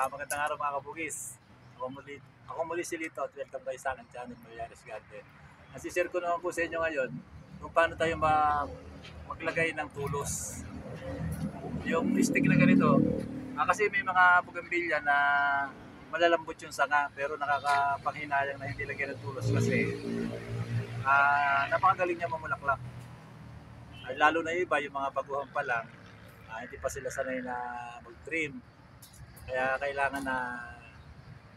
Magandang araw mga kabugis. Ako muli si Lito at welcome tayo sa aking channel, Marianes Garden. Share ko naman po sa inyo ngayon kung paano tayo maglagay ng tulos. Yung stick na ganito, kasi may mga bugambilya na malalambot yung sanga pero nakakapanghinayang na hindi lagyan ng tulos kasi napakagaling niya mamulaklak. Lalo na iba, yung mga baguhan pa lang, hindi pa sila sanay na mag-trim. Kaya kailangan na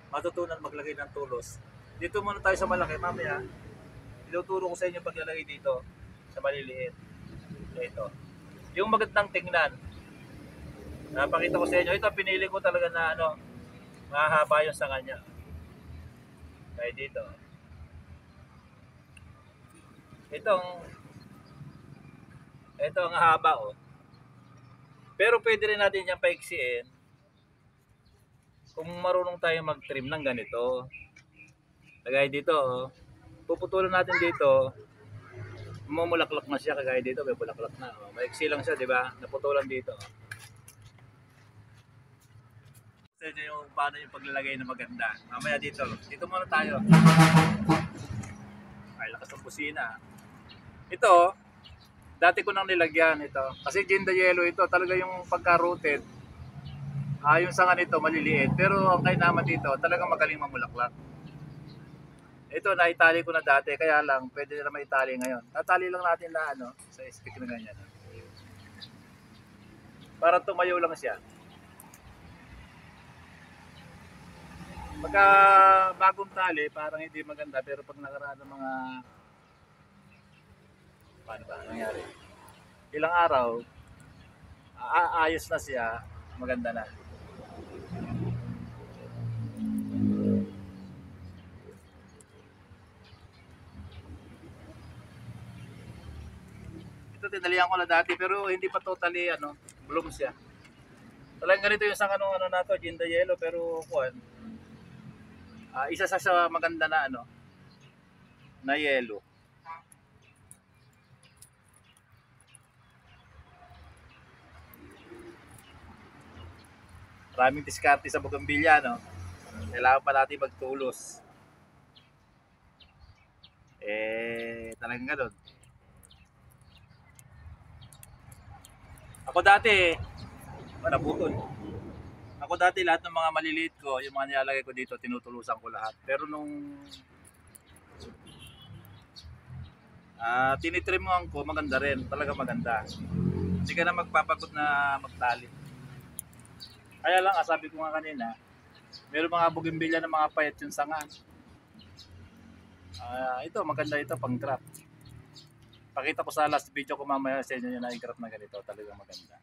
matutunan maglagay ng tulos. Dito muna tayo sa malaki. Mamaya, ituturo ko sa inyo paglalagay dito sa maliliit. Ito. Yung magandang tingnan. Napakita ko sa inyo. Ito, pinili ko talaga na mahaba yung sa kanya. Kaya dito. Ito ang haba, oh. Pero pwede rin natin yung paiksiin kung marunong tayo mag-trim ng ganito. Kagaya dito, oh. Puputulan natin dito. Mamulaklak na siya, kagaya dito, may bulaklak na. Oh. Maiksi lang siya, di ba? Naputulan dito. Oh. Sa inyo yung paano yung paglalagay na maganda. Mamaya dito muna tayo. Ay, lakas ng busina. Ito, dati ko nang nilagyan ito. Kasi Ginda Yellow ito, talaga yung pagka-rooted. Yung sanga nito maliliit, pero ang kainaman dito talagang magaling mamulaklak. Ito naitali ko na dati, kaya lang pwede na maitali ngayon. Tatali lang natin na sa stick na ganyan. Para tumayo lang siya. Pagka bagong tali, parang hindi maganda, pero pag nakaraan ng mga paano ba nangyari? Ilang araw, ayos na siya, maganda na. Ito tinalihan ko na dati pero hindi pa totally bloom siya. Talagang ganito yung sanga nung na to, Ginda Yellow, pero isa sa maganda na na yellow. Maraming diskarte sa bougainvillea, no? Kailangan pa natin magtulos. Talagang ganun. Ako dati, naputol. Ako dati lahat ng mga maliliit ko, yung mga nilalagay ko dito, tinutulusan ko lahat. Pero nung tinitrim ko, maganda rin. Talaga maganda. Hindi ka na magpapagod na magtali. Kaya lang, sabi ko nga kanina, meron mga bougainvillea na mga payat yung sanga. Ito, maganda ito, pang craft. Pakita ko sa last video ko mamaya sa inyo yung na-craft na ganito. Talagang maganda.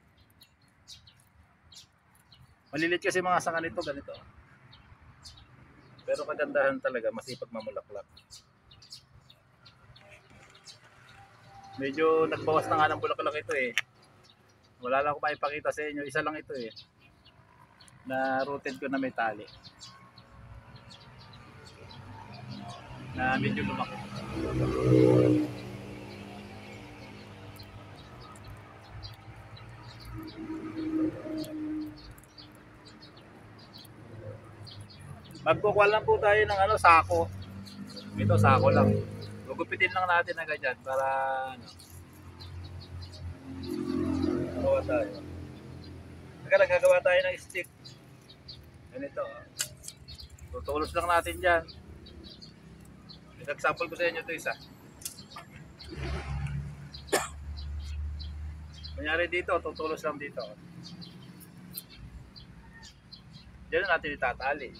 Malilit kasi mga sanga nito, ganito. Pero kagandahan talaga, masipag mamulaklak. Medyo nagbawas na nga ng bulaklak ito eh. Wala lang ako maipakita sa inyo. Isa lang ito eh. Na rooted ko na may tali. Na medyo lumaki. Magkukuha lang po tayo ng sako. Ito sako lang. Gugupitin lang natin na ganyan para gawa tayo. Nagagawa tayo ng stick. Ganito. Tutulos lang natin dyan. Nag-sample ko sa inyo ito isa. Kunyari dito, tutulos lang dito. Diyan na natin itatali.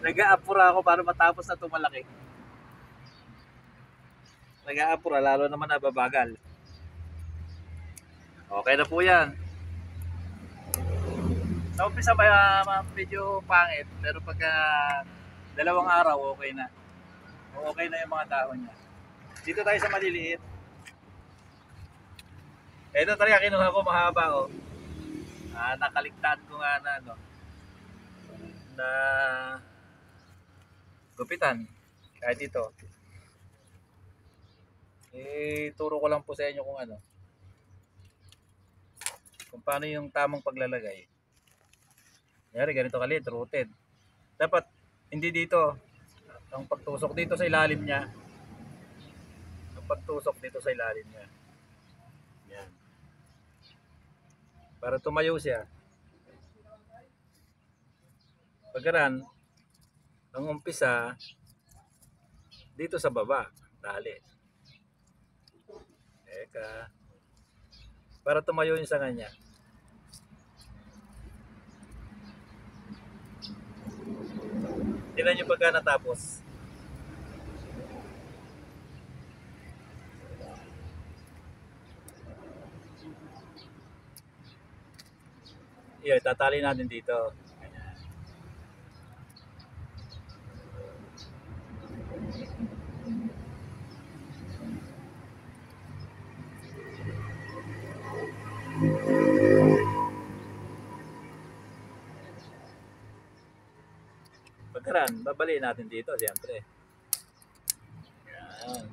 Nag-aapura ako para matapos na tumalaki. Nag-aapura, lalo naman nababagal. Okay na po yan. Sa umpisa medyo pangit, pero pagka dalawang araw, okay na. Okay na yung mga dahon niya. Dito tayo sa maliliit. Ito talaga kinuha ko mahaba oh. Nakaligtaan ko nga na ano, na gupitan. Kahit ito. Turo ko lang po sa inyo kung ano. Kung paano yung tamang paglalagay. Kaya ganito kalit, rooted. Dapat hindi dito. Ang pagtusok dito sa ilalim niya. Ang pagtusok dito sa ilalim niya. Yan. Para tumayo siya. Pagkaran, ang umpisa dito sa baba. Dali. Eka. Para tumayo yung sanga niya. Tignan nyo pagka natapos. Iyon, tatali natin dito. Pagkaran, babaliin natin dito, siyempre. Yan.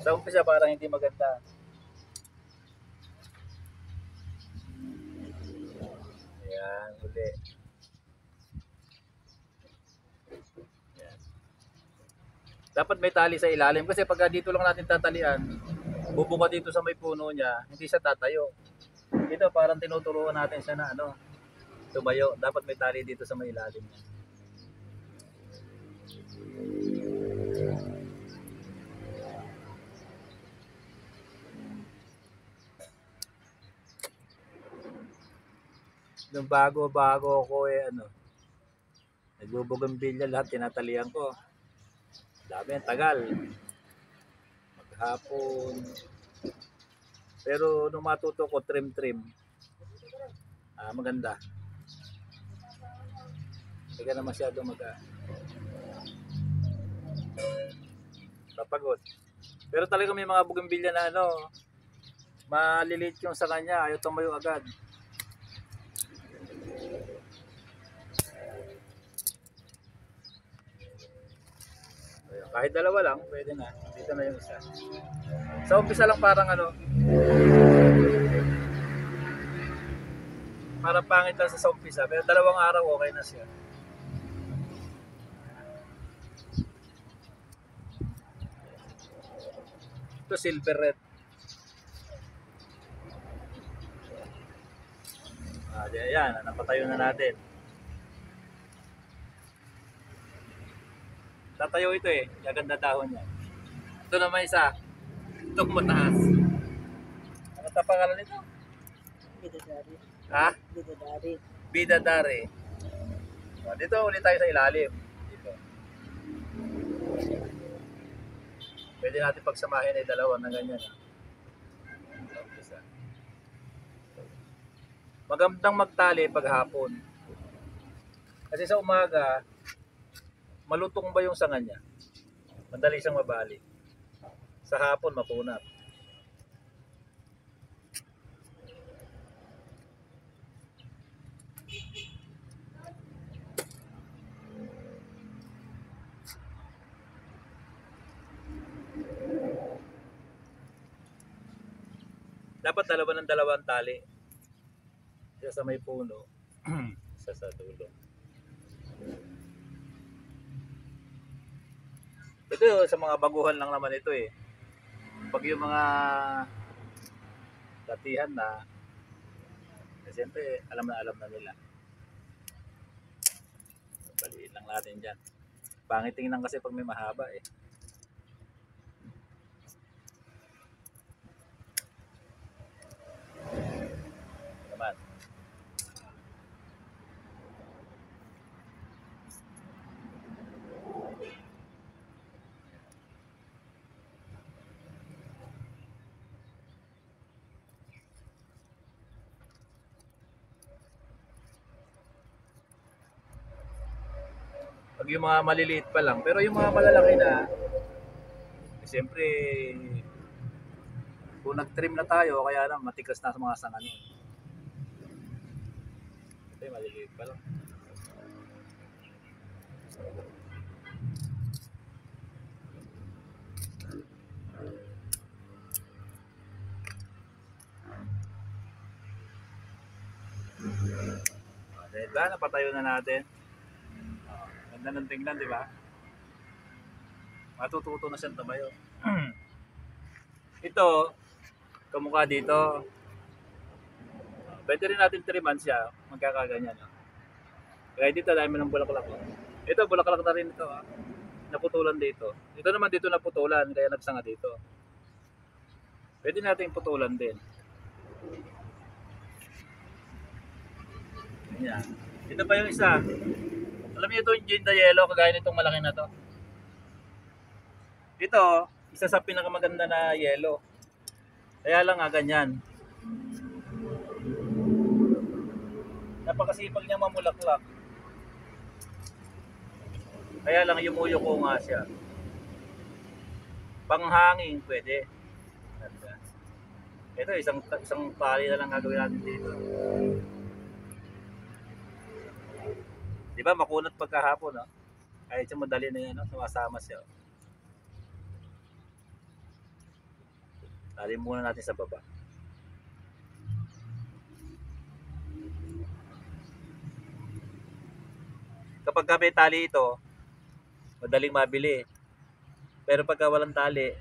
Sa umpisa parang hindi maganda. Yan, uli. Yan. Dapat may tali sa ilalim kasi pagka dito lang natin tatalian, bubuka dito sa may puno niya, hindi siya tatayo. Dito parang tinuturuan natin siya na ano, tumayo. Dapat may tali dito sa may ilalim niya. Nung bago-bago ako ano, nagbubugambilya lahat, tinatalian ko. Dami ang tagal. Maghapon. Pero nung matuto ko, trim-trim. Maganda. Hindi ka na masyado papagod. Pero talaga may mga bugambilya na ano, maliliit yung sa kanya, ayaw tumayo agad. Kahit dalawa lang, pwede na. Dito na yung isa. Sa umpisa lang parang ano, parang pangit lang sa umpisa, pero dalawang araw okay na siya. Ito silver red. Yan, napatayo na natin. Tatayo ito eh, gaganda dahon niya. Ito naman isa. Itong mataas. Ano ta pangalan nito? Bidadari. Ha? Bidadari. Bidadari. Dito ulit tayo sa ilalim. Dito. Pwede natin pagsamahin ay dalawa na ganyan. Magandang magtali paghapon. Kasi sa umaga, malutong ba yung sanga niya? Madali siyang mabali. Sa hapon, mapunat. Dapat dalawa ng dalawang tali. Isa sa may puno, isa sa dulo. Ito sa mga baguhan lang naman ito eh. Pag yung mga latihan na, siyempre alam na nila. Baliin lang natin dyan. Pangit tingnan kasi pag may mahaba eh. Naman. yung mga maliliit pa lang. Pero yung mga malalaki na, siyempre, kung nag-trim na tayo, kaya lang matigas na sa mga sanga nun. Ito yung maliliit pa lang. Diba, napatayo na natin. Ganda ng tingnan, di ba? Matututo na siyang tumayo. Ito, kamukha dito. Pwede rin natin 3 months siya, magkakaganyan. No? Kaya dito, dahil ng bulaklak. Ito, bulaklak na rin ito. Naputulan dito. Ito naman dito naputulan, kaya nagsanga dito. Pwede natin putulan din. Yan. Ito pa yung isa. Alam niyo ito yung Ginda Yellow, kagaya nitong malaki na to. Ito, isa sa pinakamaganda na yellow. Kaya lang nga ganyan. Napakasipag niya mamulaklak. Kaya lang yumuyuko nga siya. Panghangin pwede. Ito isang pali na lang gagawin natin dito. Di ba makunat pagkahapon, no? Kahit siya madali na yan, no? Sumasama siya. Tali muna natin sa baba. Kapag may tali ito, madaling mabili. Pero pagka walang tali,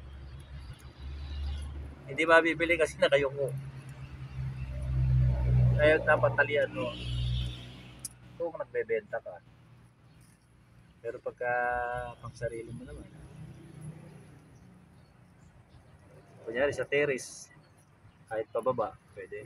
hindi mabibili kasi nakayuko. Kaya dapat talian mo. Kung nagbebenta ka. Pero pagka pang sarili mo naman, kunyari sa terrace, kahit pababa, pwede.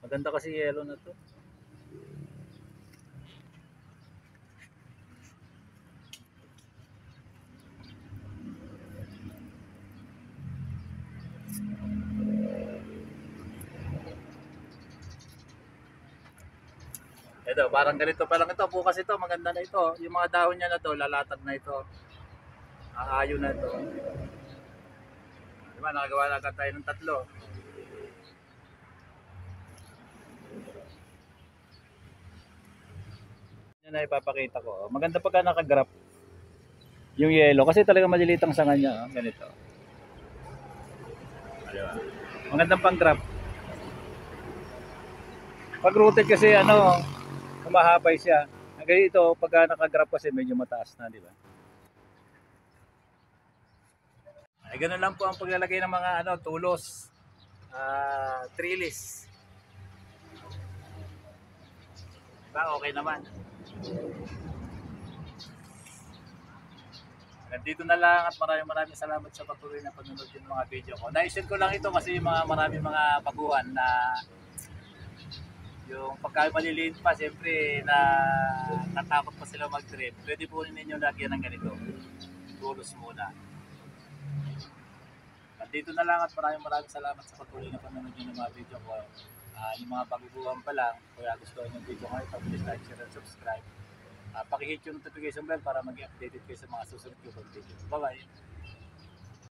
Maganda kasi yellow na to. Ito, parang ganito pa lang ito. Bukas ito, maganda na ito. Yung mga dahon niya na to, lalatag na ito. Aayo na ito. Diba, nakagawa na agad tayo ng 3. Yan na ipapakita ko. Maganda pagka nakagraph yung yellow. Kasi talaga maliliit ang sanga niya. Ganito. Diba? Magandang pang graph. Pag rooted kasi humahapay siya. Hanggang ito, pagka nakagraph kasi medyo mataas na, di ba? Ay, ganun lang po ang paglalagay ng mga tulos. Trellis. Diba? Okay naman. Nandito na lang at maraming salamat sa patuloy na panonood ng mga video ko. Na-share ko lang ito kasi maraming mga baguhan na yung pagka maliliit pa, siyempre na natakot pa sila mag-trip. Pwede po ninyo lagyan ng ganito. Tulos muna. Nandito na lang at maraming salamat sa patuloy na panonood ng mga video ko. Yung mga baguhan pa lang, kaya gusto nyo yung video ko ito, please like, share, and subscribe. Pakihit yung notification bell para mag-updated kayo sa mga susunod ko video. Bye-bye!